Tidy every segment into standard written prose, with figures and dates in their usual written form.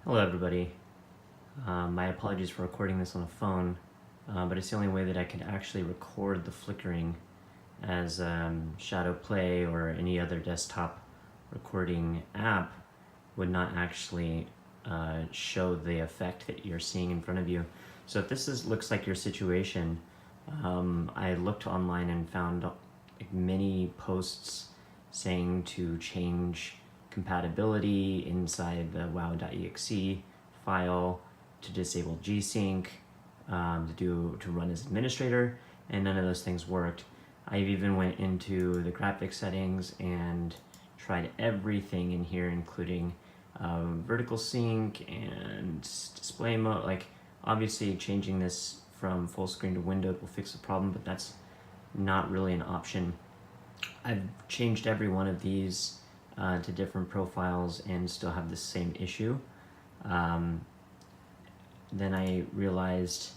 Hello everybody. My apologies for recording this on a phone, but it's the only way that I could actually record the flickering, as Shadow Play or any other desktop recording app would not actually show the effect that you're seeing in front of you. So if this looks like your situation, I looked online and found many posts saying to change compatibility inside the wow.exe file, to disable G-Sync, to run as administrator, and none of those things worked. I even went into the graphics settings and tried everything in here, including vertical sync and display mode. Like, obviously changing this from full screen to windowed will fix the problem, but that's not really an option. I've changed every one of these to different profiles and still have the same issue. Then I realized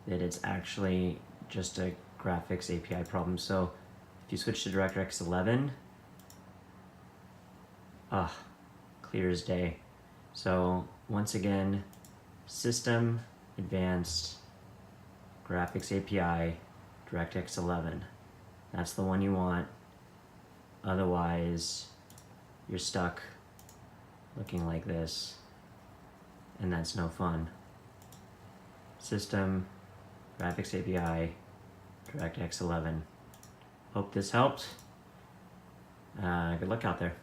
that it's actually just a graphics API problem. So if you switch to DirectX 11, clear as day. So once again, System, Advanced, Graphics API, DirectX 11. That's the one you want. Otherwise, you're stuck looking like this, and that's no fun. System, Graphics API, DirectX 11. Hope this helped. Good luck out there.